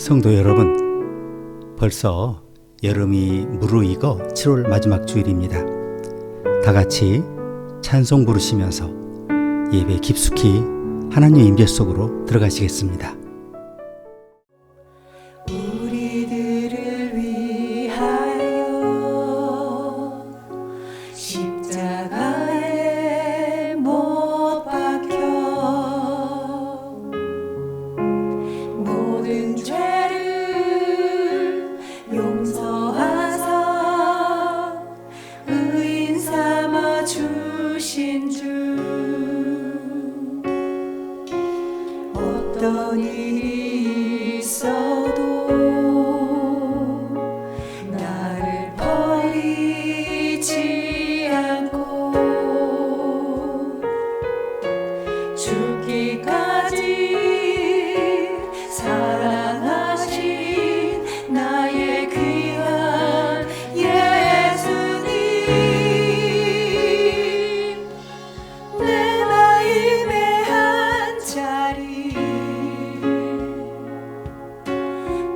성도 여러분, 벌써 여름이 무르익어 7월 마지막 주일입니다. 다 같이 찬송 부르시면서 예배 깊숙이 하나님의 임재 속으로 들어가시겠습니다. 우리들을 위하여 십자가에 못 박혀 모든 죄를 용서하사 의인 삼아 주신 주, 어떤 일이 있어도 나를 버리지 않고 죽기까지 사랑하신 나의 귀한 예수님, 내 마음의 한 자리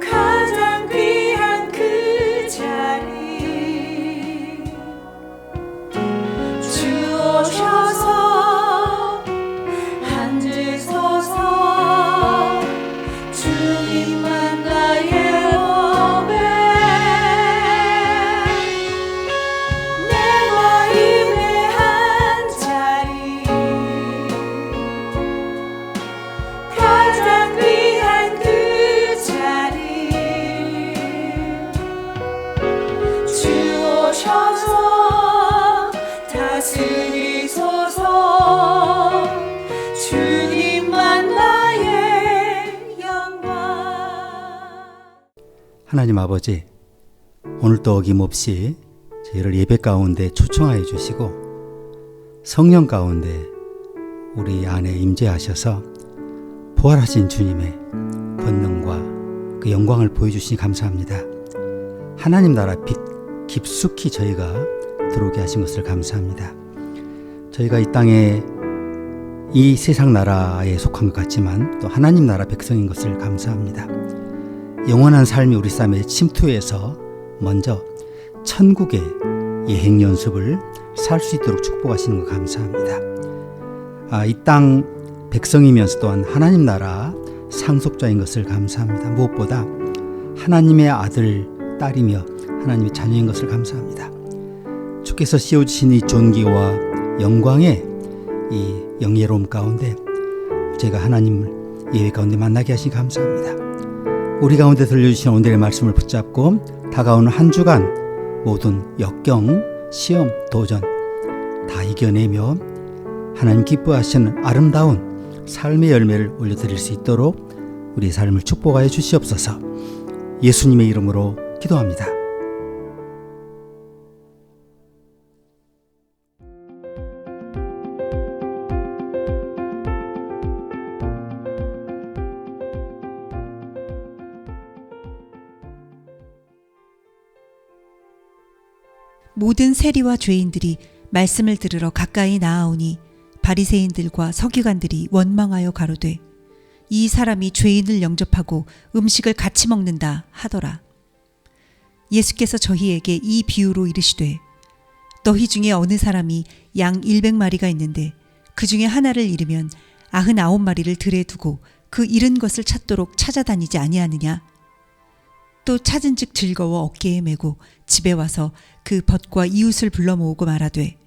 가장 귀한 그 자리 주오셔서 앉으소서. 주님만 나의 법에 내 마음의 한 자리 가장 귀한 그 자리 주오셔서 다스리소서. 주님만 나의 영광. 하나님 아버지, 오늘도 어김없이 저희를 예배 가운데 초청하여 주시고 성령 가운데 우리 안에 임재하셔서 부활하신 주님의 권능과 그 영광을 보여주시니 감사합니다. 하나님 나라 빛 깊숙이 저희가 들어오게 하신 것을 감사합니다. 저희가 이 땅에 이 세상 나라에 속한 것 같지만 또 하나님 나라 백성인 것을 감사합니다. 영원한 삶이 우리 삶에 침투해서 먼저 천국의 예행 연습을 살 수 있도록 축복하시는 것 감사합니다. 이 땅 백성이면서 또한 하나님 나라 상속자인 것을 감사합니다. 무엇보다 하나님의 아들, 딸이며 하나님의 자녀인 것을 감사합니다. 주께서 씌워주신 이 존귀와 영광의 이 영예로움 가운데 제가 하나님을 예배 가운데 만나게 하시니 감사합니다. 우리 가운데 들려주신 오늘의 말씀을 붙잡고 다가오는 한 주간 모든 역경, 시험, 도전 다 이겨내며 하나님 기뻐하시는 아름다운 삶의 열매를 올려드릴 수 있도록 우리 삶을 축복하여 주시옵소서. 예수님의 이름으로 기도합니다. 모든 세리와 죄인들이 말씀을 들으러 가까이 나아오니 바리새인들과 서기관들이 원망하여 가로되 이 사람이 죄인을 영접하고 음식을 같이 먹는다 하더라. 예수께서 저희에게 이 비유로 이르시되 너희 중에 어느 사람이 양 100마리가 있는데 그 중에 하나를 잃으면 99마리를 들에 두고 그 잃은 것을 찾도록 찾아다니지 아니하느냐. 또 찾은즉 즐거워 어깨에 메고 집에 와서 그 벗과 이웃을 불러 모으고 말하되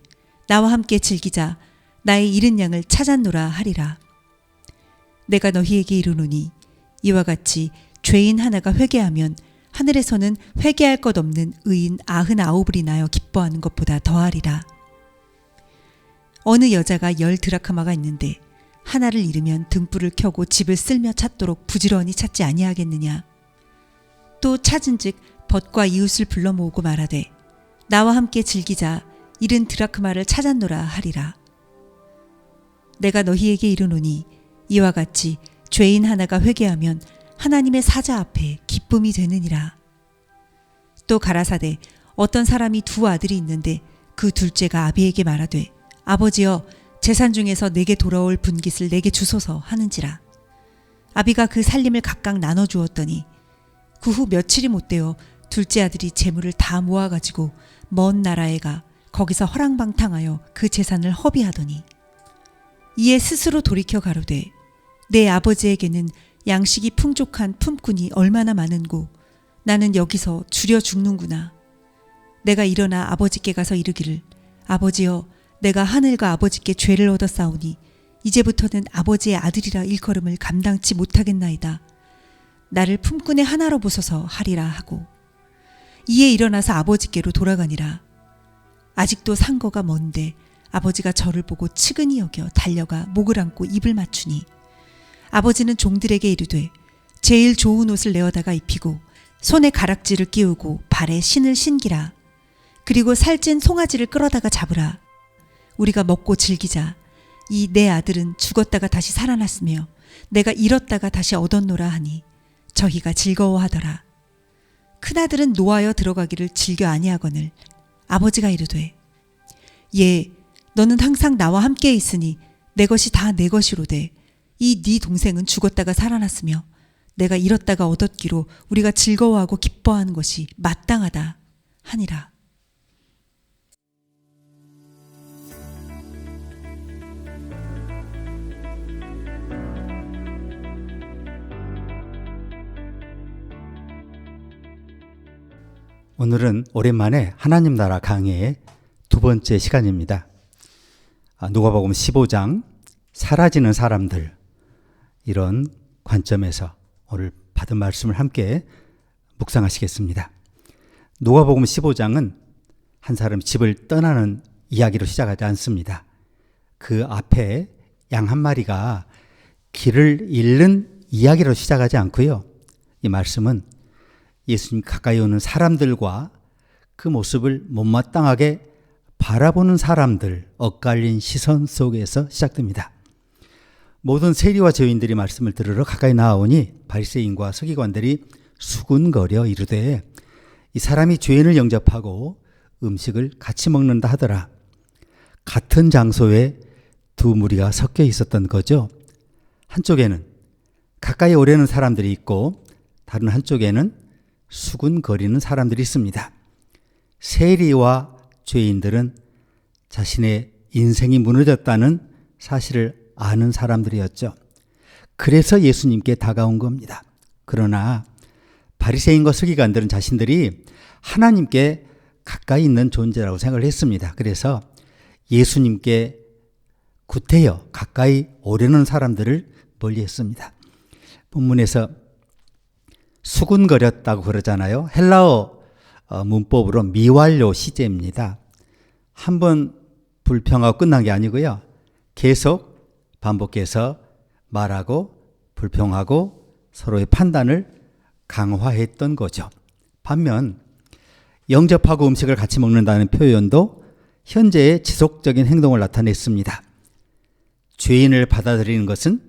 나와 함께 즐기자. 나의 잃은 양을 찾았노라 하리라. 내가 너희에게 이르노니 이와 같이 죄인 하나가 회개하면 하늘에서는 회개할 것 없는 의인 99을 인하여 기뻐하는 것보다 더하리라. 어느 여자가 10드라크마가 있는데 하나를 잃으면 등불을 켜고 집을 쓸며 찾도록 부지런히 찾지 아니하겠느냐. 또 찾은즉 벗과 이웃을 불러 모으고 말하되 나와 함께 즐기자. 잃은 드라크마를 찾았노라 하리라. 내가 너희에게 이르노니 이와 같이 죄인 하나가 회개하면 하나님의 사자 앞에 기쁨이 되느니라. 또 가라사대 어떤 사람이 두 아들이 있는데 그 둘째가 아비에게 말하되 아버지여 재산 중에서 내게 돌아올 분깃을 내게 주소서 하는지라. 아비가 그 살림을 각각 나눠 주었더니 그 후 며칠이 못 되어 둘째 아들이 재물을 다 모아가지고 먼 나라에 가 거기서 허랑방탕하여 그 재산을 허비하더니 이에 스스로 돌이켜 가로되 내 아버지에게는 양식이 풍족한 품꾼이 얼마나 많은고 나는 여기서 줄여 죽는구나. 내가 일어나 아버지께 가서 이르기를 아버지여 내가 하늘과 아버지께 죄를 얻었사오니 이제부터는 아버지의 아들이라 일컬음을 감당치 못하겠나이다. 나를 품꾼의 하나로 보소서 하리라 하고 이에 일어나서 아버지께로 돌아가니라. 아직도 상거가 먼데 아버지가 저를 보고 측은히 여겨 달려가 목을 안고 입을 맞추니 아버지는 종들에게 이르되 제일 좋은 옷을 내어다가 입히고 손에 가락지를 끼우고 발에 신을 신기라. 그리고 살찐 송아지를 끌어다가 잡으라. 우리가 먹고 즐기자. 이 내 아들은 죽었다가 다시 살아났으며 내가 잃었다가 다시 얻었노라 하니 저희가 즐거워하더라. 큰아들은 노하여 들어가기를 즐겨 아니하거늘 아버지가 이르되 예 너는 항상 나와 함께 있으니 내 것이 다 내 것이로되 이 네 동생은 죽었다가 살아났으며 내가 잃었다가 얻었기로 우리가 즐거워하고 기뻐하는 것이 마땅하다 하니라. 오늘은 오랜만에 하나님 나라 강해의 두 번째 시간입니다. 누가복음 15장 사라지는 사람들 이런 관점에서 오늘 받은 말씀을 함께 묵상하시겠습니다. 누가복음 15장은 한 사람이 집을 떠나는 이야기로 시작하지 않습니다. 그 앞에 양 한 마리가 길을 잃는 이야기로 시작하지 않고요. 이 말씀은 예수님 가까이 오는 사람들과 그 모습을 못마땅하게 바라보는 사람들, 엇갈린 시선 속에서 시작됩니다. 모든 세리와 죄인들이 말씀을 들으러 가까이 나아오니 바리새인과 서기관들이 수군거려 이르되 이 사람이 죄인을 영접하고 음식을 같이 먹는다 하더라. 같은 장소에 두 무리가 섞여 있었던 거죠. 한쪽에는 가까이 오려는 사람들이 있고 다른 한쪽에는 수군거리는 사람들이 있습니다. 세리와 죄인들은 자신의 인생이 무너졌다는 사실을 아는 사람들이었죠. 그래서 예수님께 다가온 겁니다. 그러나 바리새인과 서기관들은 자신들이 하나님께 가까이 있는 존재라고 생각을 했습니다. 그래서 예수님께 구태여 가까이 오려는 사람들을 멀리했습니다. 본문에서 수군거렸다고 그러잖아요. 헬라어 문법으로 미완료 시제입니다. 한번 불평하고 끝난 게 아니고요. 계속 반복해서 말하고 불평하고 서로의 판단을 강화했던 거죠. 반면 영접하고 음식을 같이 먹는다는 표현도 현재의 지속적인 행동을 나타냈습니다. 죄인을 받아들이는 것은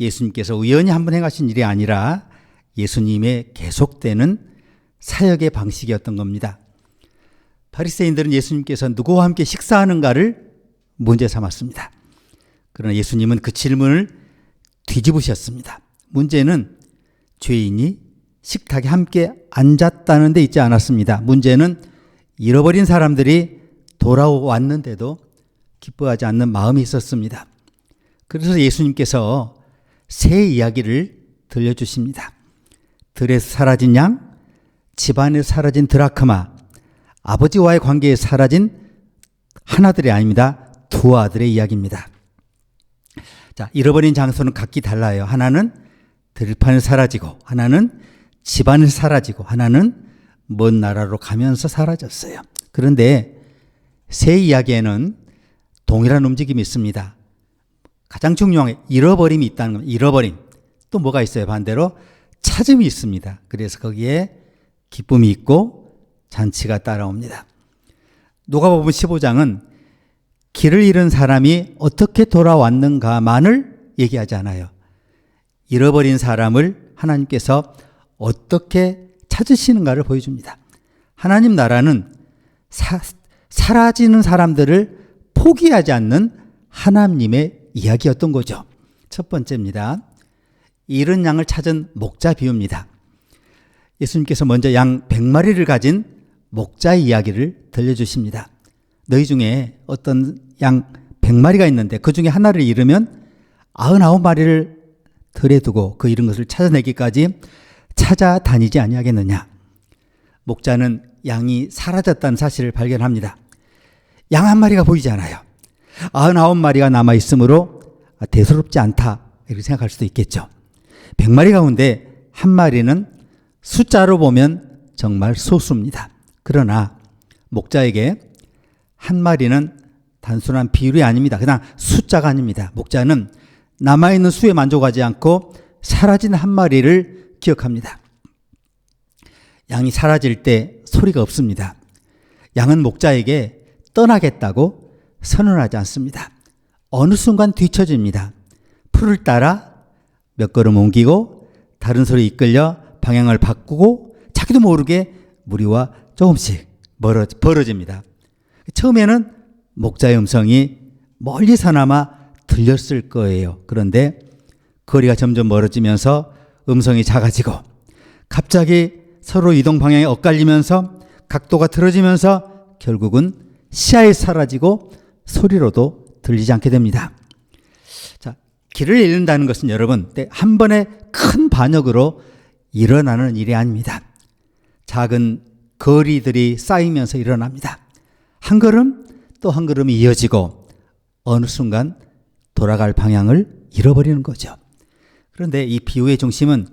예수님께서 우연히 한번 행하신 일이 아니라 예수님의 계속되는 사역의 방식이었던 겁니다. 바리새인들은 예수님께서 누구와 함께 식사하는가를 문제 삼았습니다. 그러나 예수님은 그 질문을 뒤집으셨습니다. 문제는 죄인이 식탁에 함께 앉았다는 데 있지 않았습니다. 문제는 잃어버린 사람들이 돌아왔는데도 기뻐하지 않는 마음이 있었습니다. 그래서 예수님께서 새 이야기를 들려주십니다. 들에서 사라진 양, 집안에서 사라진 드라크마, 아버지와의 관계에 사라진 하나들이 아닙니다. 두 아들의 이야기입니다. 자, 잃어버린 장소는 각기 달라요. 하나는 들판에 사라지고, 하나는 집안에 사라지고, 하나는 먼 나라로 가면서 사라졌어요. 그런데 새 이야기에는 동일한 움직임이 있습니다. 가장 중요한 게 잃어버림이 있다는 겁니다. 잃어버림. 또 뭐가 있어요? 반대로 찾음이 있습니다. 그래서 거기에 기쁨이 있고 잔치가 따라옵니다. 누가복음 15장은 길을 잃은 사람이 어떻게 돌아왔는가만을 얘기하지 않아요. 잃어버린 사람을 하나님께서 어떻게 찾으시는가를 보여줍니다. 하나님 나라는 사라지는 사람들을 포기하지 않는 하나님의 이야기였던 거죠. 첫 번째입니다. 잃은 양을 찾은 목자 비유입니다. 예수님께서 먼저 양 100마리를 가진 목자의 이야기를 들려주십니다. 너희 중에 어떤 양 100마리가 있는데 그 중에 하나를 잃으면 99마리를 들에 두고 그 잃은 것을 찾아내기까지 찾아다니지 아니하겠느냐. 목자는 양이 사라졌다는 사실을 발견합니다. 양 한 마리가 보이지 않아요. 99마리가 남아있으므로 대수롭지 않다 이렇게 생각할 수도 있겠죠. 100마리 가운데 한 마리는 숫자로 보면 정말 소수입니다. 그러나 목자에게 한 마리는 단순한 비율이 아닙니다. 그냥 숫자가 아닙니다. 목자는 남아있는 수에 만족하지 않고 사라진 한 마리를 기억합니다. 양이 사라질 때 소리가 없습니다. 양은 목자에게 떠나겠다고 선언하지 않습니다. 어느 순간 뒤처집니다. 풀을 따라 몇 걸음 옮기고 다른 소리에 이끌려 방향을 바꾸고 자기도 모르게 무리와 조금씩 벌어집니다. 처음에는 목자의 음성이 멀리서나마 들렸을 거예요. 그런데 거리가 점점 멀어지면서 음성이 작아지고 갑자기 서로 이동 방향이 엇갈리면서 각도가 틀어지면서 결국은 시야에 사라지고 소리로도 들리지 않게 됩니다. 자, 길을 잃는다는 것은 여러분 한 번에 큰 반역으로 일어나는 일이 아닙니다. 작은 거리들이 쌓이면서 일어납니다. 한 걸음 또 한 걸음이 이어지고 어느 순간 돌아갈 방향을 잃어버리는 거죠. 그런데 이 비유의 중심은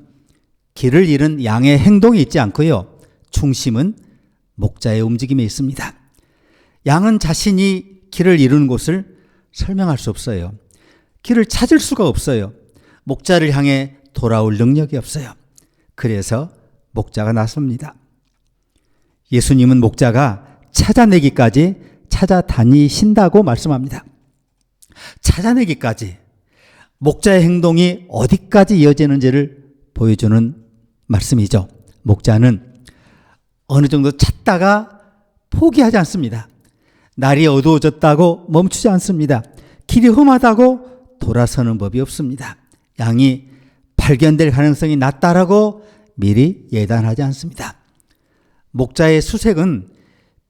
길을 잃은 양의 행동에 있지 않고요. 중심은 목자의 움직임에 있습니다. 양은 자신이 길을 잃은 곳을 설명할 수 없어요. 길을 찾을 수가 없어요. 목자를 향해 돌아올 능력이 없어요. 그래서 목자가 나섭니다. 예수님은 목자가 찾아내기까지 찾아다니신다고 말씀합니다. 찾아내기까지 목자의 행동이 어디까지 이어지는지를 보여주는 말씀이죠. 목자는 어느 정도 찾다가 포기하지 않습니다. 날이 어두워졌다고 멈추지 않습니다. 길이 험하다고 돌아서는 법이 없습니다. 양이 발견될 가능성이 낮다라고 미리 예단하지 않습니다. 목자의 수색은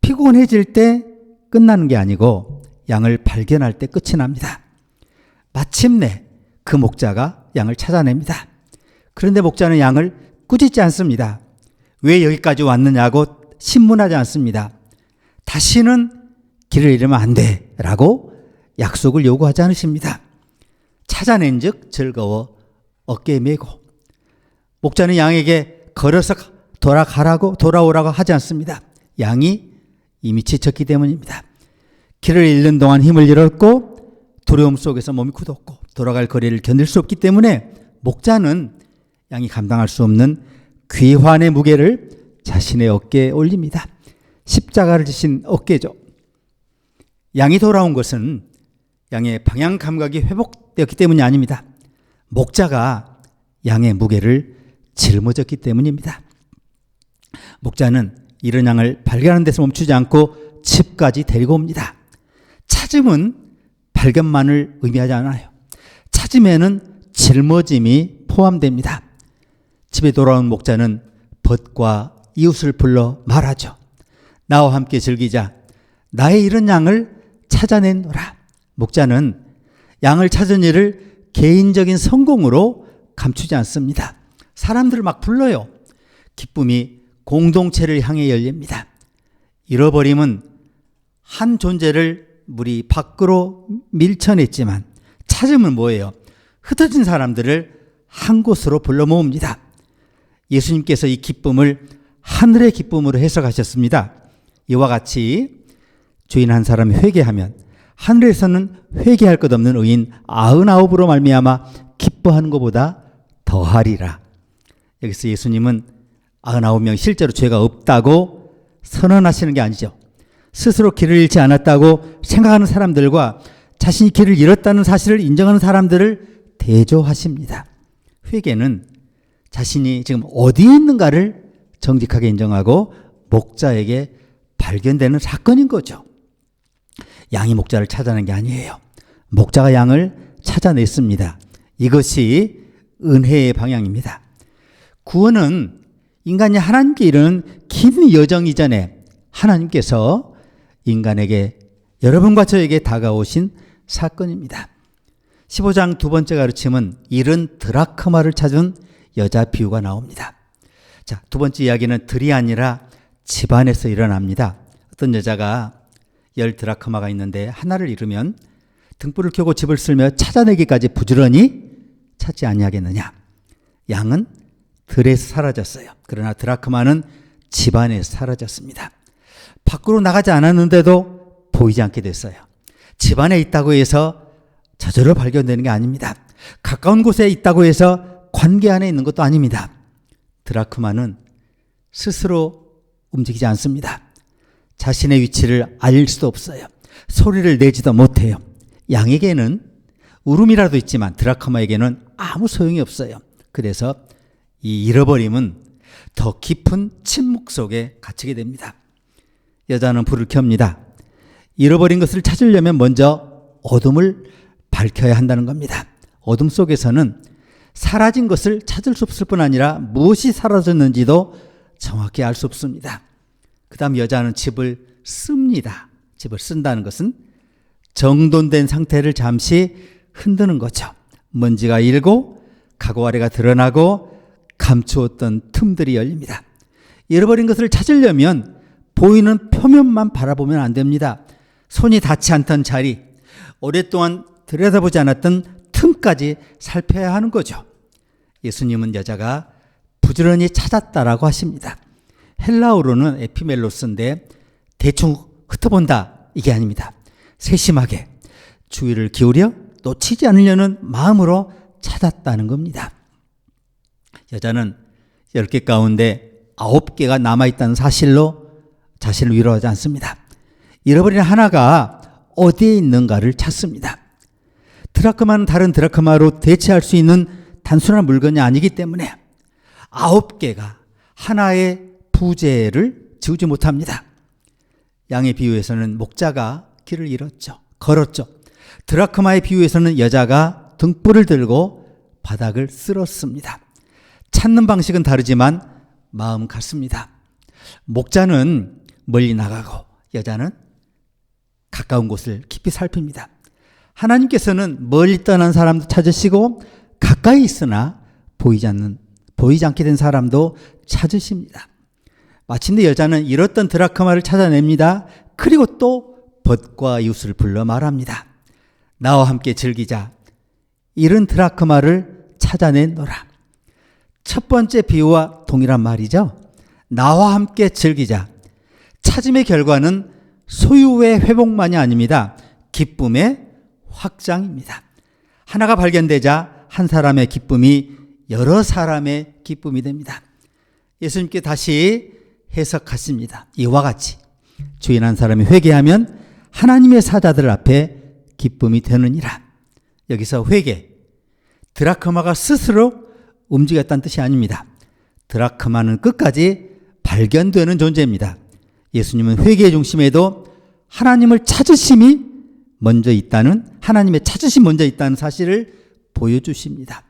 피곤해질 때 끝나는 게 아니고 양을 발견할 때 끝이 납니다. 마침내 그 목자가 양을 찾아냅니다. 그런데 목자는 양을 꾸짖지 않습니다. 왜 여기까지 왔느냐고 신문하지 않습니다. 다시는 길을 잃으면 안 돼 라고 약속을 요구하지 않으십니다. 찾아낸 즉 즐거워 어깨에 메고 목자는 양에게 걸어서 돌아오라고 하지 않습니다. 양이 이미 지쳤기 때문입니다. 길을 잃는 동안 힘을 잃었고 두려움 속에서 몸이 굳었고 돌아갈 거리를 견딜 수 없기 때문에 목자는 양이 감당할 수 없는 귀환의 무게를 자신의 어깨에 올립니다. 십자가를 지신 어깨죠. 양이 돌아온 것은 양의 방향 감각이 회복되었기 때문이 아닙니다. 목자가 양의 무게를 짊어졌기 때문입니다. 목자는 이런 양을 발견하는 데서 멈추지 않고 집까지 데리고 옵니다. 찾음은 발견만을 의미하지 않아요. 찾음에는 짊어짐이 포함됩니다. 집에 돌아온 목자는 벗과 이웃을 불러 말하죠. 나와 함께 즐기자. 나의 잃은 양을 찾아내노라. 목자는 양을 찾은 일을 개인적인 성공으로 감추지 않습니다. 사람들을 막 불러요. 기쁨이 공동체를 향해 열립니다. 잃어버림은 한 존재를 무리 밖으로 밀쳐냈지만 찾음은 뭐예요? 흩어진 사람들을 한 곳으로 불러 모읍니다. 예수님께서 이 기쁨을 하늘의 기쁨으로 해석하셨습니다. 이와 같이 주인 한 사람이 회개하면 하늘에서는 회개할 것 없는 의인 99으로 말미암아 기뻐하는 것보다 더하리라. 여기서 예수님은 99명 실제로 죄가 없다고 선언하시는 게 아니죠. 스스로 길을 잃지 않았다고 생각하는 사람들과 자신이 길을 잃었다는 사실을 인정하는 사람들을 대조하십니다. 회개는 자신이 지금 어디에 있는가를 정직하게 인정하고 목자에게 발견되는 사건인 거죠. 양이 목자를 찾아낸 게 아니에요. 목자가 양을 찾아냈습니다. 이것이 은혜의 방향입니다. 구원은 인간이 하나님께 이르는 긴 여정 이전에 하나님께서 인간에게, 여러분과 저에게 다가오신 사건입니다. 15장 두 번째 가르침은 잃은 드라크마를 찾은 여자 비유가 나옵니다. 자, 두 번째 이야기는 들이 아니라 집안에서 일어납니다. 어떤 여자가 10 드라크마가 있는데 하나를 잃으면 등불을 켜고 집을 쓸며 찾아내기까지 부지런히 찾지 아니하겠느냐. 양은 들에서 사라졌어요. 그러나 드라크마는 집안에서 사라졌습니다. 밖으로 나가지 않았는데도 보이지 않게 됐어요. 집안에 있다고 해서 저절로 발견되는 게 아닙니다. 가까운 곳에 있다고 해서 관계 안에 있는 것도 아닙니다. 드라크마는 스스로 움직이지 않습니다. 자신의 위치를 알 수도 없어요. 소리를 내지도 못해요. 양에게는 울음이라도 있지만 드라크마에게는 아무 소용이 없어요. 그래서 이 잃어버림은 더 깊은 침묵 속에 갇히게 됩니다. 여자는 불을 켭니다. 잃어버린 것을 찾으려면 먼저 어둠을 밝혀야 한다는 겁니다. 어둠 속에서는 사라진 것을 찾을 수 없을 뿐 아니라 무엇이 사라졌는지도 정확히 알 수 없습니다. 그 다음 여자는 집을 씁니다. 집을 쓴다는 것은 정돈된 상태를 잠시 흔드는 거죠. 먼지가 일고 가구 아래가 드러나고 감추었던 틈들이 열립니다. 잃어버린 것을 찾으려면 보이는 표면만 바라보면 안 됩니다. 손이 닿지 않던 자리, 오랫동안 들여다보지 않았던 틈까지 살펴야 하는 거죠. 예수님은 여자가 부지런히 찾았다라고 하십니다. 헬라어로는 에피멜로스인데 대충 흩어본다 이게 아닙니다. 세심하게 주의를 기울여 놓치지 않으려는 마음으로 찾았다는 겁니다. 여자는 10개 가운데 9개가 남아있다는 사실로 자신을 위로하지 않습니다. 잃어버린 하나가 어디에 있는가를 찾습니다. 드라크마는 다른 드라크마로 대체할 수 있는 단순한 물건이 아니기 때문에 9개가 하나의 부재를 지우지 못합니다. 양의 비유에서는 목자가 길을 잃었죠. 걸었죠. 드라크마의 비유에서는 여자가 등불을 들고 바닥을 쓸었습니다. 찾는 방식은 다르지만 마음 같습니다. 목자는 멀리 나가고 여자는 가까운 곳을 깊이 살핍니다. 하나님께서는 멀리 떠난 사람도 찾으시고 가까이 있으나 보이지 않게 된 사람도 찾으십니다. 마침내 여자는 잃었던 드라크마를 찾아냅니다. 그리고 또 벗과 이웃을 불러 말합니다. 나와 함께 즐기자. 잃은 드라크마를 찾아내노라. 첫 번째 비유와 동일한 말이죠. 나와 함께 즐기자. 찾음의 결과는 소유의 회복만이 아닙니다. 기쁨의 확장입니다. 하나가 발견되자 한 사람의 기쁨이 여러 사람의 기쁨이 됩니다. 예수님께 다시 해석하십니다. 이와 같이 주인 한 사람이 회개하면 하나님의 사자들 앞에 기쁨이 되느니라. 여기서 회개, 드라크마가 스스로 움직였다는 뜻이 아닙니다. 드라크마는 끝까지 발견되는 존재입니다. 예수님은 회개의 중심에도 하나님을 찾으심이 먼저 있다는, 하나님의 찾으심이 먼저 있다는 사실을 보여주십니다.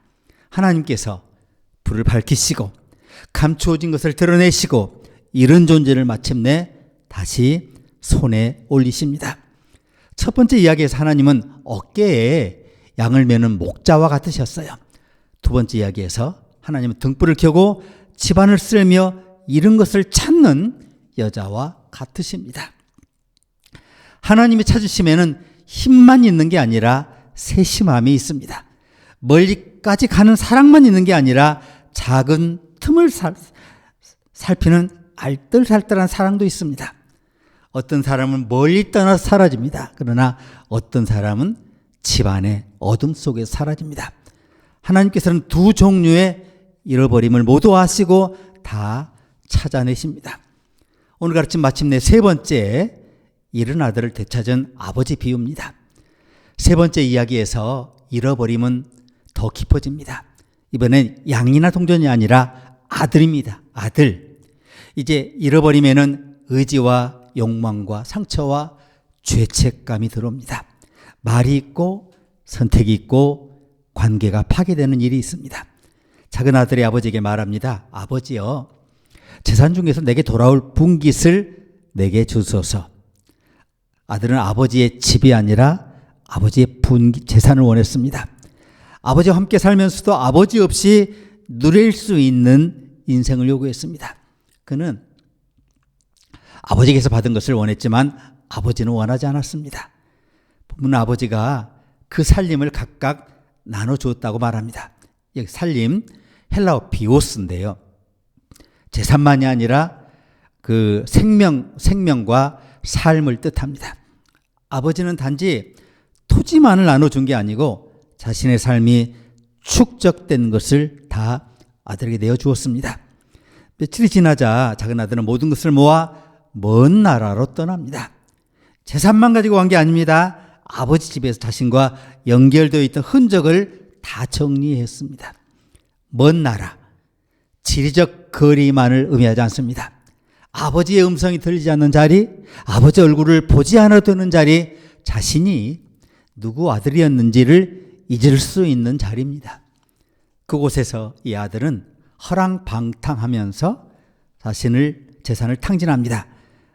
하나님께서 불을 밝히시고 감추어진 것을 드러내시고 이런 존재를 마침내 다시 손에 올리십니다. 첫 번째 이야기에서 하나님은 어깨에 양을 매는 목자와 같으셨어요. 두 번째 이야기에서 하나님은 등불을 켜고 집안을 쓸며 잃은 것을 찾는 여자와 같으십니다. 하나님의 찾으심에는 힘만 있는 게 아니라 세심함이 있습니다. 멀리까지 가는 사랑만 있는 게 아니라 작은 틈을 살피는 알뜰살뜰한 사랑도 있습니다. 어떤 사람은 멀리 떠나서 사라집니다. 그러나 어떤 사람은 집안의 어둠 속에 사라집니다. 하나님께서는 두 종류의 잃어버림을 모두 아시고 다 찾아내십니다. 오늘 가르침 마침내 세 번째, 잃은 아들을 되찾은 아버지 비유입니다. 세 번째 이야기에서 잃어버림은 더 깊어집니다. 이번엔 양이나 동전이 아니라 아들입니다. 아들. 이제 잃어버림에는 의지와 욕망과 상처와 죄책감이 들어옵니다. 말이 있고 선택이 있고 관계가 파괴되는 일이 있습니다. 작은 아들이 아버지에게 말합니다. 아버지요, 재산 중에서 내게 돌아올 분깃을 내게 주소서. 아들은 아버지의 집이 아니라 아버지의 재산을 원했습니다. 아버지와 함께 살면서도 아버지 없이 누릴 수 있는 인생을 요구했습니다. 그는 아버지에게서 받은 것을 원했지만 아버지는 원하지 않았습니다. 본문은 아버지가 그 살림을 각각 나눠주었다고 말합니다. 여기 살림, 헬라어 비오스인데요. 재산만이 아니라 그 생명과 삶을 뜻합니다. 아버지는 단지 토지만을 나눠준 게 아니고 자신의 삶이 축적된 것을 다 아들에게 내어주었습니다. 며칠이 지나자 작은 아들은 모든 것을 모아 먼 나라로 떠납니다. 재산만 가지고 간 게 아닙니다. 아버지 집에서 자신과 연결되어 있던 흔적을 다 정리했습니다. 먼 나라, 지리적 거리만을 의미하지 않습니다. 아버지의 음성이 들리지 않는 자리, 아버지 얼굴을 보지 않아도 되는 자리, 자신이 누구 아들이었는지를 잊을 수 있는 자리입니다. 그곳에서 이 아들은 허랑방탕하면서 자신을 재산을 탕진합니다.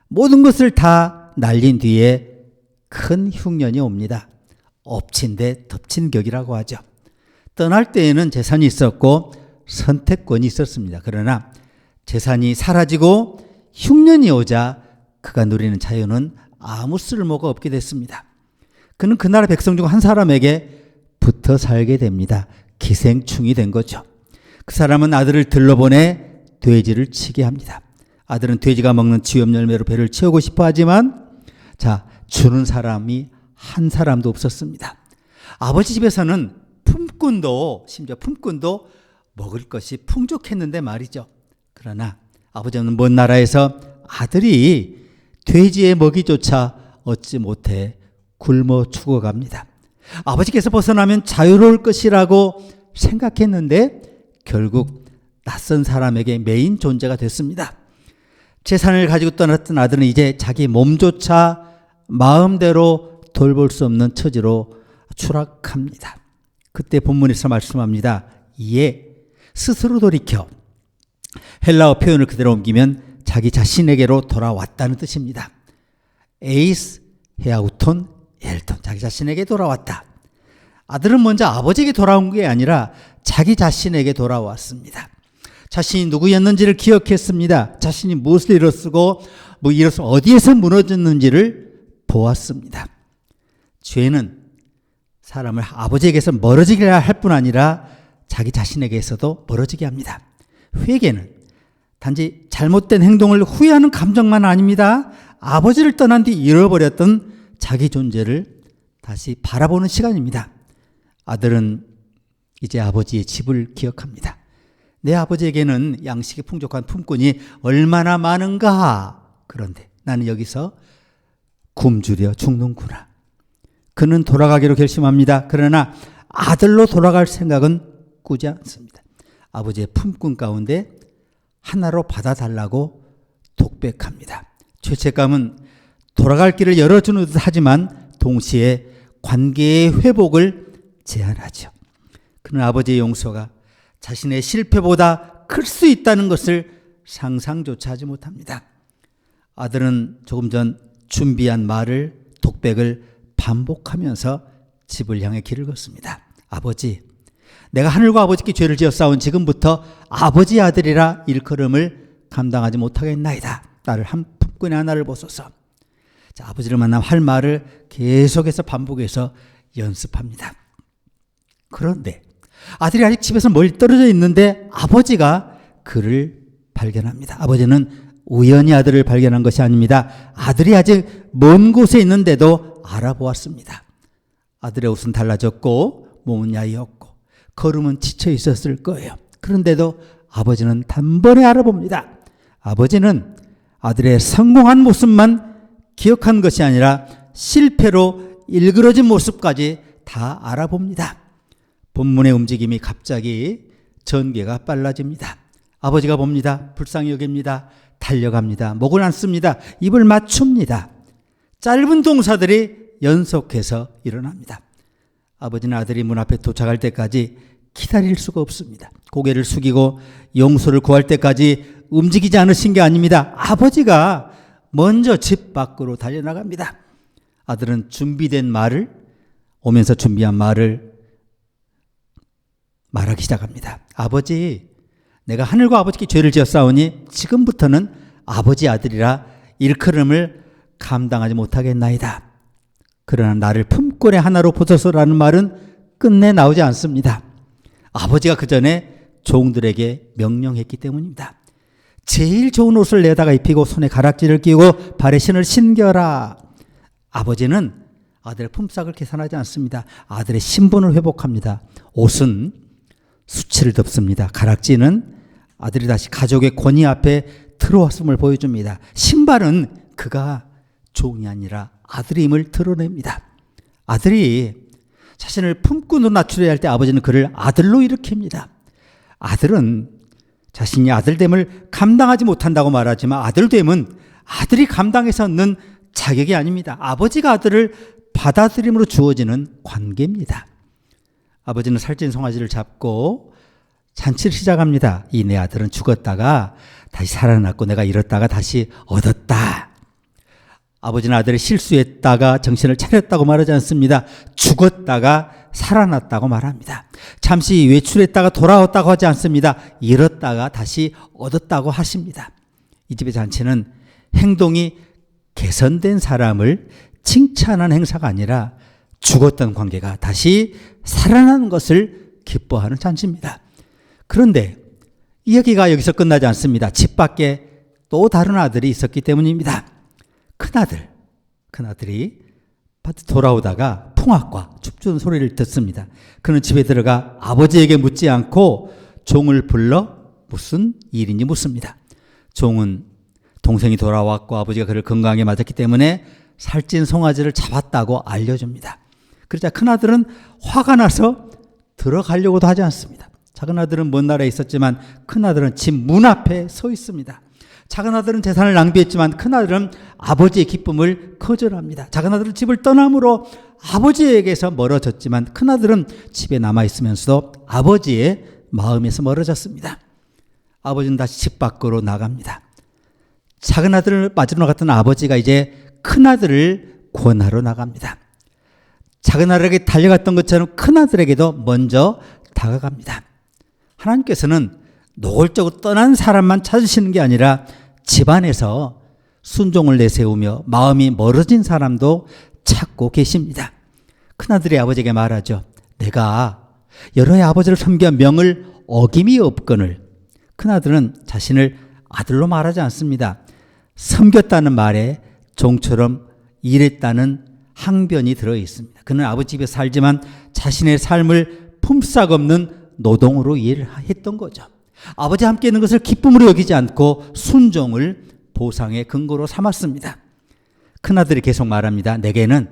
모든 것을 다 날린 뒤에 큰 흉년이 옵니다. 엎친 데 덮친 격이라고 하죠. 떠날 때에는 재산이 있었고 선택권이 있었습니다. 그러나 재산이 사라지고 흉년이 오자 그가 누리는 자유는 아무 쓸모가 없게 됐습니다. 그는 그 나라 백성 중 한 사람에게 붙어 살게 됩니다. 기생충이 된 거죠. 그 사람은 아들을 들러보내 돼지를 치게 합니다. 아들은 돼지가 먹는 지엽 열매로 배를 채우고 싶어 하지만 주는 사람이 한 사람도 없었습니다. 아버지 집에서는 심지어 품꾼도 먹을 것이 풍족했는데 말이죠. 그러나 아버지 없는 먼 나라에서 아들이 돼지의 먹이조차 얻지 못해 굶어 죽어갑니다. 아버지께서 벗어나면 자유로울 것이라고 생각했는데 결국 낯선 사람에게 메인 존재가 됐습니다. 재산을 가지고 떠났던 아들은 이제 자기 몸조차 마음대로 돌볼 수 없는 처지로 추락합니다. 그때 본문에서 말씀합니다. 이에 스스로 돌이켜, 헬라어 표현을 그대로 옮기면 자기 자신에게로 돌아왔다는 뜻입니다. 에이스 헤아우톤 엘톤, 자기 자신에게 돌아왔다. 아들은 먼저 아버지에게 돌아온 게 아니라 자기 자신에게 돌아왔습니다. 자신이 누구였는지를 기억했습니다. 자신이 무엇을 이뤘고 어디에서 무너졌는지를 보았습니다. 죄는 사람을 아버지에게서 멀어지게 할 뿐 아니라 자기 자신에게서도 멀어지게 합니다. 회개는 단지 잘못된 행동을 후회하는 감정만 아닙니다. 아버지를 떠난 뒤 잃어버렸던 자기 존재를 다시 바라보는 시간입니다. 아들은 이제 아버지의 집을 기억합니다. 내 아버지에게는 양식이 풍족한 품꾼이 얼마나 많은가. 그런데 나는 여기서 굶주려 죽는구나. 그는 돌아가기로 결심합니다. 그러나 아들로 돌아갈 생각은 꾸지 않습니다. 아버지의 품꾼 가운데 하나로 받아달라고 독백합니다. 죄책감은 돌아갈 길을 열어주는 듯 하지만 동시에 관계의 회복을 제안하죠. 그는 아버지의 용서가 자신의 실패보다 클 수 있다는 것을 상상조차 하지 못합니다. 아들은 조금 전 준비한 말을, 독백을 반복하면서 집을 향해 길을 걷습니다. 아버지, 내가 하늘과 아버지께 죄를 지어 싸운 지금부터 아버지 아들이라 일컬음을 감당하지 못하겠나이다. 나를 한 품꾼의 하나를 보소서. 아버지를 만나면 할 말을 계속해서 반복해서 연습합니다. 그런데 아들이 아직 집에서 멀리 떨어져 있는데 아버지가 그를 발견합니다. 아버지는 우연히 아들을 발견한 것이 아닙니다. 아들이 아직 먼 곳에 있는데도 알아보았습니다. 아들의 옷은 달라졌고 몸은 야위었고 걸음은 지쳐 있었을 거예요. 그런데도 아버지는 단번에 알아봅니다. 아버지는 아들의 성공한 모습만 기억한 것이 아니라 실패로 일그러진 모습까지 다 알아봅니다. 본문의 움직임이 갑자기 전개가 빨라집니다. 아버지가 봅니다. 불쌍히 여깁니다. 달려갑니다. 목을 안 씁니다. 입을 맞춥니다. 짧은 동사들이 연속해서 일어납니다. 아버지는 아들이 문 앞에 도착할 때까지 기다릴 수가 없습니다. 고개를 숙이고 용서를 구할 때까지 움직이지 않으신 게 아닙니다. 아버지가 먼저 집 밖으로 달려나갑니다. 아들은 준비된 말을, 오면서 준비한 말을 말하기 시작합니다. 아버지, 내가 하늘과 아버지께 죄를 지었사오니 지금부터는 아버지 아들이라 일컬음을 감당하지 못하겠나이다. 그러나 나를 품꾼의 하나로 보소서라는 말은 끝내 나오지 않습니다. 아버지가 그 전에 종들에게 명령했기 때문입니다. 제일 좋은 옷을 내다가 입히고 손에 가락지를 끼우고 발에 신을 신겨라. 아버지는 아들의 품삯을 계산하지 않습니다. 아들의 신분을 회복합니다. 옷은 수치를 덮습니다. 가락지는 아들이 다시 가족의 권위 앞에 들어왔음을 보여줍니다. 신발은 그가 종이 아니라 아들임을 드러냅니다. 아들이 자신을 품꾼으로 낮추려 할 때 아버지는 그를 아들로 일으킵니다. 아들은 자신이 아들됨을 감당하지 못한다고 말하지만 아들됨은 아들이 감당해서 얻는 자격이 아닙니다. 아버지가 아들을 받아들임으로 주어지는 관계입니다. 아버지는 살찐 송아지를 잡고 잔치를 시작합니다. 이 내 아들은 죽었다가 다시 살아났고 내가 잃었다가 다시 얻었다. 아버지는 아들이 실수했다가 정신을 차렸다고 말하지 않습니다. 죽었다가 살아났다고 말합니다. 잠시 외출했다가 돌아왔다고 하지 않습니다. 잃었다가 다시 얻었다고 하십니다. 이 집의 잔치는 행동이 개선된 사람을 칭찬하는 행사가 아니라 죽었던 관계가 다시 살아나는 것을 기뻐하는 잔치입니다. 그런데 이야기가 여기서 끝나지 않습니다. 집 밖에 또 다른 아들이 있었기 때문입니다. 큰아들이 밭에 돌아오다가 풍악과 춤추는 소리를 듣습니다. 그는 집에 들어가 아버지에게 묻지 않고 종을 불러 무슨 일인지 묻습니다. 종은 동생이 돌아왔고 아버지가 그를 건강하게 맞았기 때문에 살찐 송아지를 잡았다고 알려줍니다. 그러자 큰아들은 화가 나서 들어가려고도 하지 않습니다. 작은아들은 먼 나라에 있었지만 큰아들은 집 문 앞에 서 있습니다. 작은아들은 재산을 낭비했지만 큰아들은 아버지의 기쁨을 거절합니다. 작은아들은 집을 떠남으로 아버지에게서 멀어졌지만 큰아들은 집에 남아있으면서도 아버지의 마음에서 멀어졌습니다. 아버지는 다시 집 밖으로 나갑니다. 작은아들을 맞으러 갔던 아버지가 이제 큰아들을 구원하러 나갑니다. 작은아들에게 달려갔던 것처럼 큰아들에게도 먼저 다가갑니다. 하나님께서는 노골적으로 떠난 사람만 찾으시는 게 아니라 집안에서 순종을 내세우며 마음이 멀어진 사람도 찾고 계십니다. 큰아들이 아버지에게 말하죠. 내가 여러의 아버지를 섬겨 명을 어김이 없거늘. 큰아들은 자신을 아들로 말하지 않습니다. 섬겼다는 말에 종처럼 일했다는 항변이 들어 있습니다. 그는 아버지 집에 살지만 자신의 삶을 품삯 없는 노동으로 일했던 거죠. 아버지와 함께 있는 것을 기쁨으로 여기지 않고 순종을 보상의 근거로 삼았습니다. 큰아들이 계속 말합니다. 내게는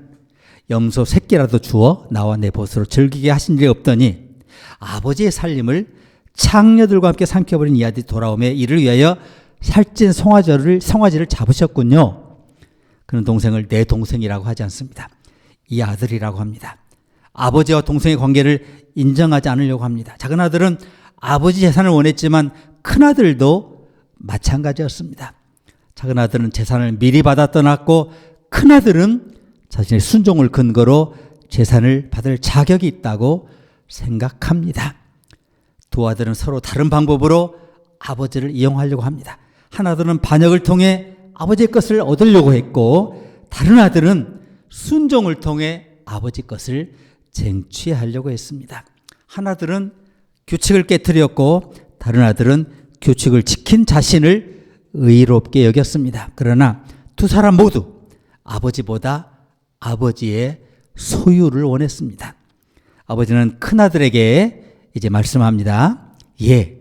염소 새끼라도 주어 나와 내 벗으로 즐기게 하신 일이 없더니 아버지의 살림을 창녀들과 함께 삼켜버린 이 아들이 돌아오매 이를 위하여 살찐 송아지를 잡으셨군요. 그는 동생을 내 동생이라고 하지 않습니다. 이 아들이라고 합니다. 아버지와 동생의 관계를 인정하지 않으려고 합니다. 작은아들은 아버지 재산을 원했지만 큰아들도 마찬가지였습니다. 작은아들은 재산을 미리 받아 떠났고 큰아들은 자신의 순종을 근거로 재산을 받을 자격이 있다고 생각합니다. 두 아들은 서로 다른 방법으로 아버지를 이용하려고 합니다. 한 아들은 반역을 통해 아버지의 것을 얻으려고 했고 다른 아들은 순종을 통해 아버지 것을 쟁취하려고 했습니다. 한 아들은 규칙을 깨뜨렸고 다른 아들은 규칙을 지킨 자신을 의롭게 여겼습니다. 그러나 두 사람 모두 아버지보다 아버지의 소유를 원했습니다. 아버지는 큰아들에게 이제 말씀합니다. 예,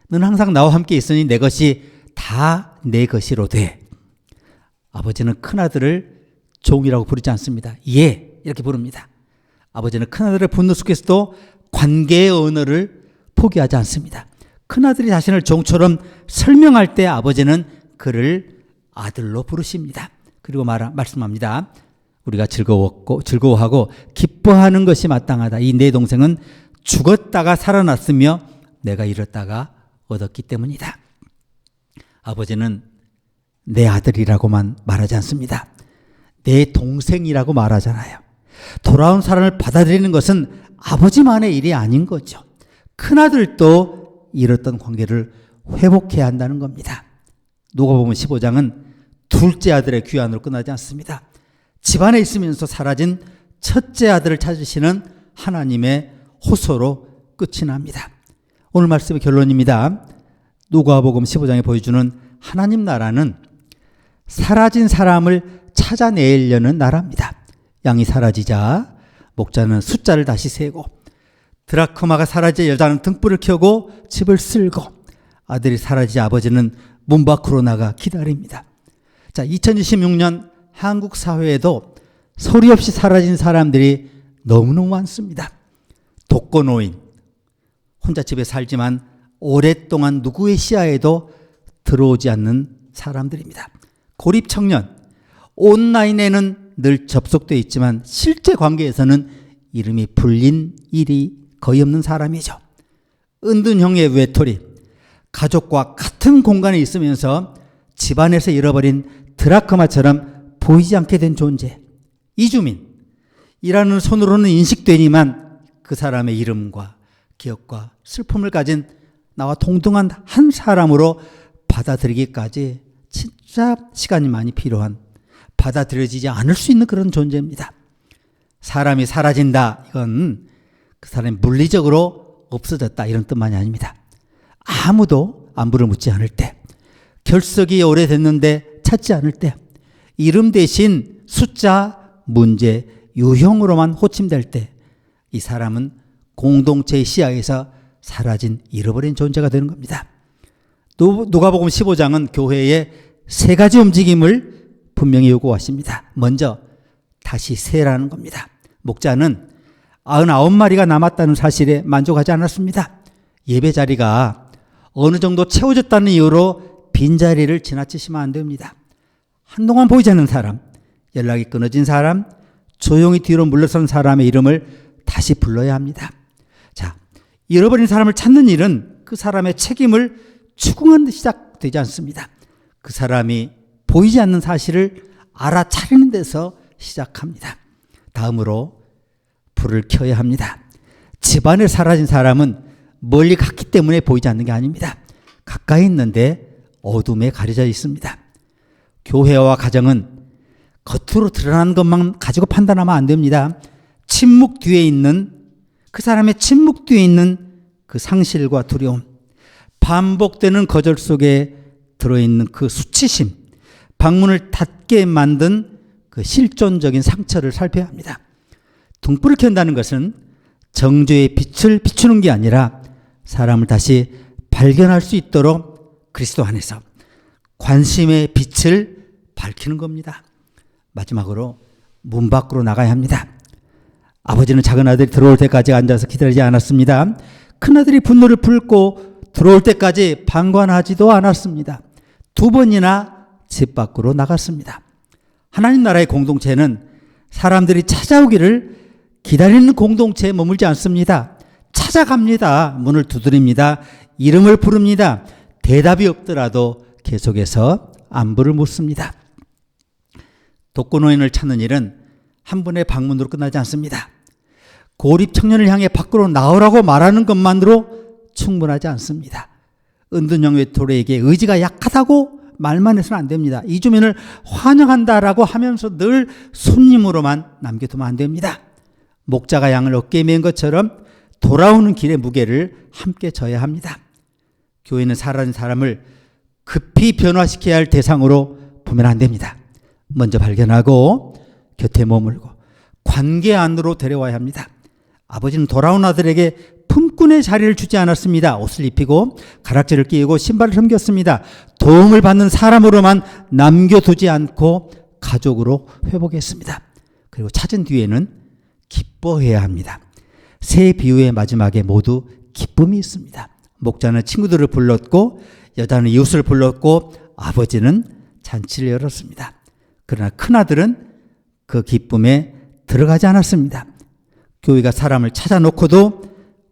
너는 항상 나와 함께 있으니 내 것이 다 내 것이로 돼. 아버지는 큰아들을 종이라고 부르지 않습니다. 예, 이렇게 부릅니다. 아버지는 큰아들의 분노 속에서도 관계의 언어를 포기하지 않습니다. 큰아들이 자신을 종처럼 설명할 때 아버지는 그를 아들로 부르십니다. 그리고 말씀합니다. 우리가 즐거워하고 기뻐하는 것이 마땅하다. 이 내 동생은 죽었다가 살아났으며 내가 잃었다가 얻었기 때문이다. 아버지는 내 아들이라고만 말하지 않습니다. 내 동생이라고 말하잖아요. 돌아온 사람을 받아들이는 것은 아버지만의 일이 아닌 거죠. 큰아들도 잃었던 관계를 회복해야 한다는 겁니다. 누가복음 15장은 둘째 아들의 귀환으로 끝나지 않습니다. 집안에 있으면서 사라진 첫째 아들을 찾으시는 하나님의 호소로 끝이 납니다. 오늘 말씀의 결론입니다. 누가복음 15장에 보여주는 하나님 나라는 사라진 사람을 찾아내려는 나라입니다. 양이 사라지자 목자는 숫자를 다시 세고, 드라크마가 사라지자 여자는 등불을 켜고 집을 쓸고, 아들이 사라지자 아버지는 문 밖으로 나가 기다립니다. 자, 2026년 한국 사회에도 소리 없이 사라진 사람들이 너무너무 많습니다. 독거노인, 혼자 집에 살지만 오랫동안 누구의 시야에도 들어오지 않는 사람들입니다. 고립청년, 온라인에는 늘 접속되어 있지만 실제 관계에서는 이름이 불린 일이 거의 없는 사람이죠. 은둔형의 외톨이, 가족과 같은 공간에 있으면서 집안에서 잃어버린 드라크마처럼 보이지 않게 된 존재, 이주민이라는 손으로는 인식되지만 그 사람의 이름과 기억과 슬픔을 가진 나와 동등한 한 사람으로 받아들이기까지 진짜 시간이 많이 필요한, 받아들여지지 않을 수 있는 그런 존재입니다. 사람이 사라진다, 이건 그 사람이 물리적으로 없어졌다 이런 뜻만이 아닙니다. 아무도 안부를 묻지 않을 때, 결석이 오래됐는데 찾지 않을 때, 이름 대신 숫자, 문제, 유형으로만 호침될 때 이 사람은 공동체의 시야에서 사라진, 잃어버린 존재가 되는 겁니다. 누가복음 15장은 교회의 세 가지 움직임을 분명히 요구하십니다. 먼저 다시 세라는 겁니다. 목자는 99마리가 남았다는 사실에 만족하지 않았습니다. 예배 자리가 어느 정도 채워졌다는 이유로 빈자리를 지나치시면 안 됩니다. 한동안 보이지 않는 사람, 연락이 끊어진 사람, 조용히 뒤로 물러선 사람의 이름을 다시 불러야 합니다. 자, 잃어버린 사람을 찾는 일은 그 사람의 책임을 추궁하는 데 시작되지 않습니다. 그 사람이 보이지 않는 사실을 알아차리는 데서 시작합니다. 다음으로 불을 켜야 합니다. 집안에 사라진 사람은 멀리 갔기 때문에 보이지 않는 게 아닙니다. 가까이 있는데 어둠에 가려져 있습니다. 교회와 가정은 겉으로 드러나는 것만 가지고 판단하면 안 됩니다. 침묵 뒤에 있는, 그 사람의 침묵 뒤에 있는 그 상실과 두려움, 반복되는 거절 속에 들어있는 그 수치심, 방문을 닫게 만든 그 실존적인 상처를 살펴야 합니다. 등불을 켠다는 것은 정죄의 빛을 비추는 게 아니라 사람을 다시 발견할 수 있도록 그리스도 안에서 관심의 빛을 밝히는 겁니다. 마지막으로 문 밖으로 나가야 합니다. 아버지는 작은 아들이 들어올 때까지 앉아서 기다리지 않았습니다. 큰아들이 분노를 품고 들어올 때까지 방관하지도 않았습니다. 2번이나 집 밖으로 나갔습니다. 하나님 나라의 공동체는 사람들이 찾아오기를 기다리는 공동체에 머물지 않습니다. 찾아갑니다. 문을 두드립니다. 이름을 부릅니다. 대답이 없더라도 계속해서 안부를 묻습니다. 독거노인을 찾는 일은 한 번의 방문으로 끝나지 않습니다. 고립 청년을 향해 밖으로 나오라고 말하는 것만으로 충분하지 않습니다. 은둔형 외톨이에게 의지가 약하다고 말만 해서는 안 됩니다. 이주민을 환영한다라고 하면서 늘 손님으로만 남겨두면 안 됩니다. 목자가 양을 어깨에 맨 것처럼 돌아오는 길의 무게를 함께 져야 합니다. 교회는 사라진 사람을 급히 변화시켜야 할 대상으로 보면 안 됩니다. 먼저 발견하고 곁에 머물고 관계 안으로 데려와야 합니다. 아버지는 돌아온 아들에게 품꾼의 자리를 주지 않았습니다. 옷을 입히고 가락지를 끼우고 신발을 섬겼습니다. 도움을 받는 사람으로만 남겨두지 않고 가족으로 회복했습니다. 그리고 찾은 뒤에는 기뻐해야 합니다. 세 비유의 마지막에 모두 기쁨이 있습니다. 목자는 친구들을 불렀고 여자는 이웃을 불렀고 아버지는 잔치를 열었습니다. 그러나 큰아들은 그 기쁨에 들어가지 않았습니다. 교회가 사람을 찾아놓고도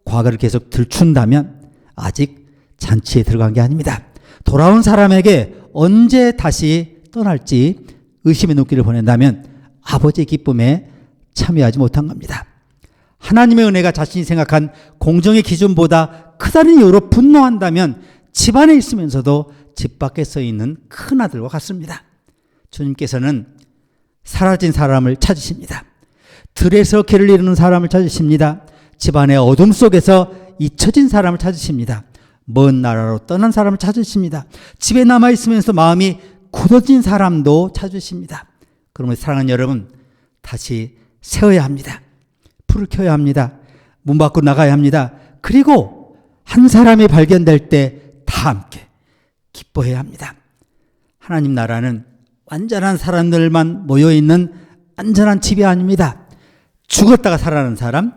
과거를 계속 들춘다면 아직 잔치에 들어간 게 아닙니다. 돌아온 사람에게 언제 다시 떠날지 의심의 눈길을 보낸다면 아버지의 기쁨에 참여하지 못한 겁니다. 하나님의 은혜가 자신이 생각한 공정의 기준보다 크다는 이유로 분노한다면 집안에 있으면서도 집 밖에 서 있는 큰 아들과 같습니다. 주님께서는 사라진 사람을 찾으십니다. 들에서 길을 잃는 사람을 찾으십니다. 집안의 어둠 속에서 잊혀진 사람을 찾으십니다. 먼 나라로 떠난 사람을 찾으십니다. 집에 남아있으면서 마음이 굳어진 사람도 찾으십니다. 그러면 사랑하는 여러분, 다시 세워야 합니다. 불을 켜야 합니다. 문 밖으로 나가야 합니다. 그리고 한 사람이 발견될 때 다 함께 기뻐해야 합니다. 하나님 나라는 완전한 사람들만 모여있는 안전한 집이 아닙니다. 죽었다가 살아나는 사람,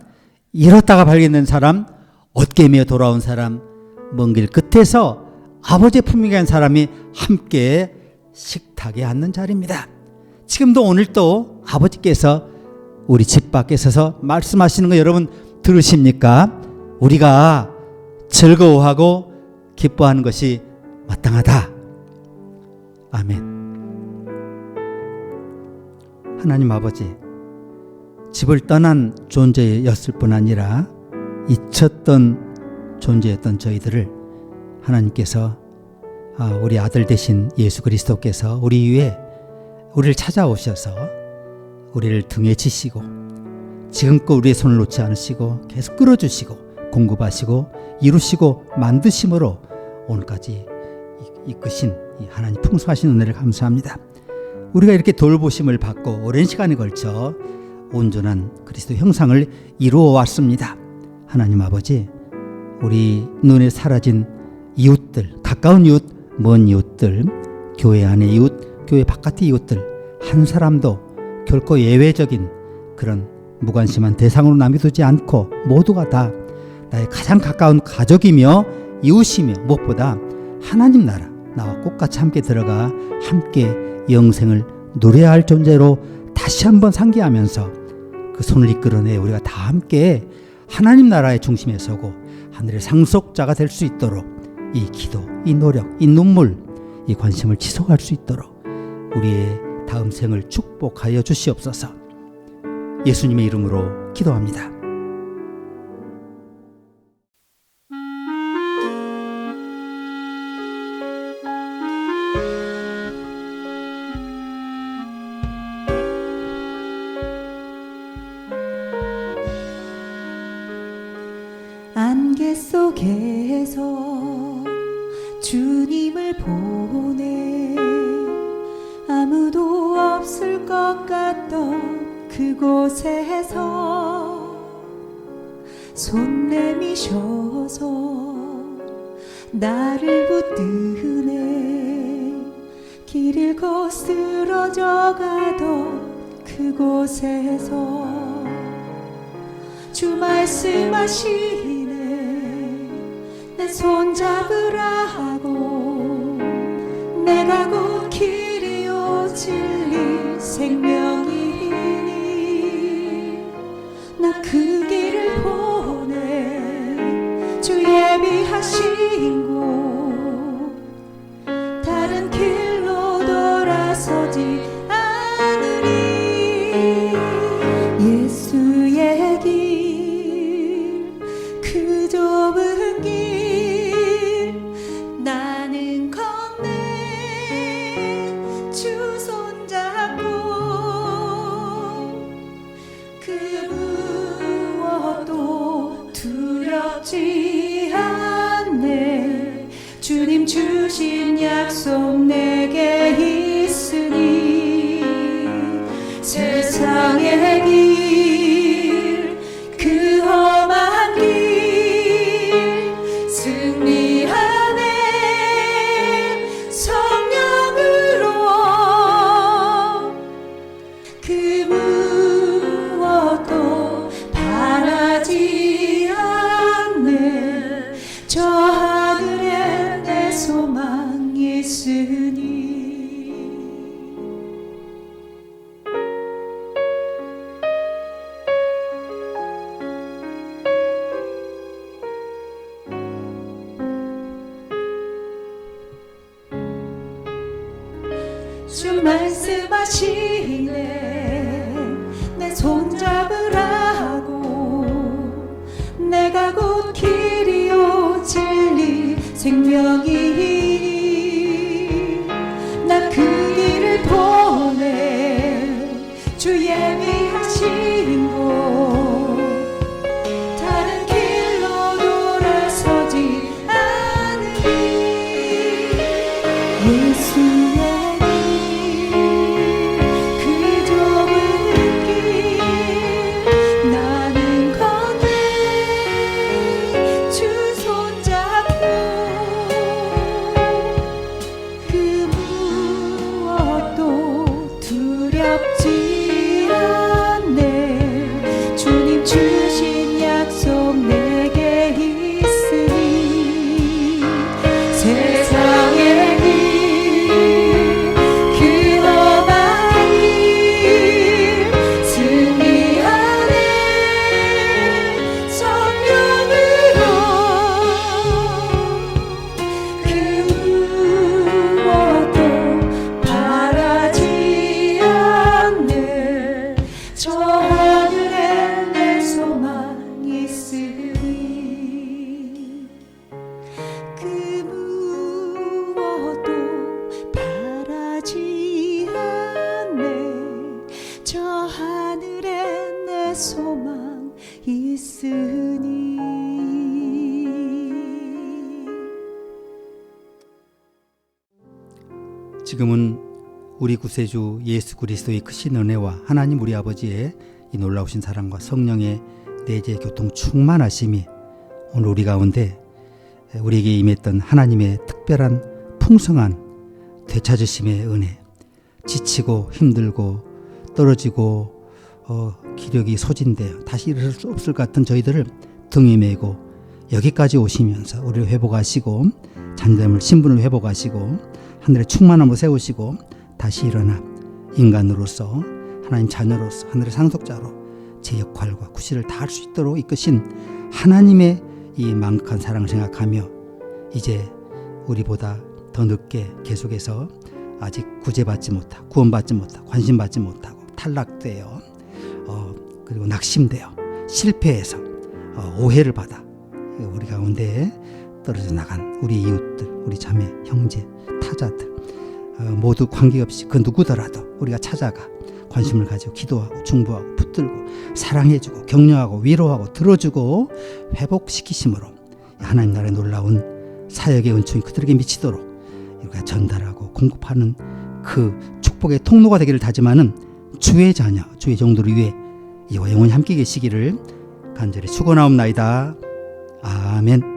잃었다가 발견된 사람, 어깨매어 돌아온 사람, 먼 길 끝에서 아버지의 품에 간 사람이 함께 식탁에 앉는 자리입니다. 지금도 오늘 또 아버지께서 우리 집 밖에 서서 말씀하시는 거 여러분 들으십니까? 우리가 즐거워하고 기뻐하는 것이 마땅하다. 아멘. 하나님 아버지, 집을 떠난 존재였을 뿐 아니라 잊혔던 존재였던 저희들을 하나님께서 우리 아들 되신 예수 그리스도께서 우리 위에 우리를 찾아오셔서 우리를 등에 지시고 지금껏 우리의 손을 놓지 않으시고 계속 끌어주시고 공급하시고 이루시고 만드심으로 오늘까지 이끄신 이 하나님 풍성하신 은혜를 감사합니다. 우리가 이렇게 돌보심을 받고 오랜 시간에 걸쳐 온전한 그리스도 형상을 이루어 왔습니다. 하나님 아버지, 우리 눈에 사라진 이웃들, 가까운 이웃, 먼 이웃들, 교회 안의 이웃, 교회 바깥의 이웃들 한 사람도 결코 예외적인 그런 무관심한 대상으로 남겨두지 않고 모두가 다 나의 가장 가까운 가족이며 이웃이며 무엇보다 하나님 나라 나와 꽃같이 함께 들어가 함께 영생을 누려야 할 존재로 다시 한번 상기하면서 그 손을 이끌어내 우리가 다 함께 하나님 나라의 중심에 서고 하늘의 상속자가 될 수 있도록 이 기도, 이 노력, 이 눈물, 이 관심을 지속할 수 있도록 우리의 다음 생을 축복하여 주시옵소서. 예수님의 이름으로 기도합니다. 안개 속에서 주님을 보내 아무도 없을 것 같던 그곳에서 손 내미셔서 나를 붙드네 길 잃고 쓰러져 가던 그곳에서 주 말씀하시네 내 손 잡으라고 내가 곧 길이요 진리 생명이니 나 그 길을 보내 주 예비하신 곳 다른 길로 돌아서지 않으리 예수의 길 그 좁은 길 나는 건네 주 손잡고 그 무엇도 두렵지 않네 주님 주신 약속 내게 있으니 주 말씀하시네 내 손잡으라고 내가 곧 길이요 진리 생명이니 나 그 길을 보내 주 예비하신 곳 다른 길로 돌아서지 않으니 예수의 그 좁은 길 나는 걷네 주 손잡고 그 무엇도 두렵지 않네 주님 주신 약속 내게 있으니 세상의 길 저 하늘에 내 소망 있으니 지금은 우리 구세주 예수 그리스도의 크신 은혜와 하나님 우리 아버지의 이 놀라우신 사랑과 성령의 내재 교통 충만하심이 오늘 우리 가운데 우리에게 임했던 하나님의 특별한 풍성한 되찾으심의 은혜, 지치고 힘들고 떨어지고 기력이 소진되어 다시 일어설 수 없을 것 같은 저희들을 등에 메고 여기까지 오시면서 우리를 회복하시고 잔됨을 신분을 회복하시고 하늘의 충만함으로 세우시고 다시 일어나 인간으로서 하나님 자녀로서 하늘의 상속자로 제 역할과 구실을 다할 수 있도록 이끄신 하나님의 이 망각한 사랑을 생각하며 이제 우리보다 더 늦게 계속해서 아직 구제받지 못하고 구원받지 못하고 관심받지 못하고 탈락되어 그리고 낙심되어 실패해서 오해를 받아 우리 가운데 떨어져 나간 우리 이웃들, 우리 자매, 형제, 타자들 모두 관계없이 그 누구더라도 우리가 찾아가 관심을 가지고 기도하고 중보하고 붙들고 사랑해주고 격려하고 위로하고 들어주고 회복시키심으로 하나님 나라의 놀라운 사역의 은총이 그들에게 미치도록 우리가 전달하고 공급하는 그 축복의 통로가 되기를 다짐하는 주의 자녀, 주의 종들을 위해 이와 영원히 함께 계시기를 간절히 축원하옵나이다. 아멘.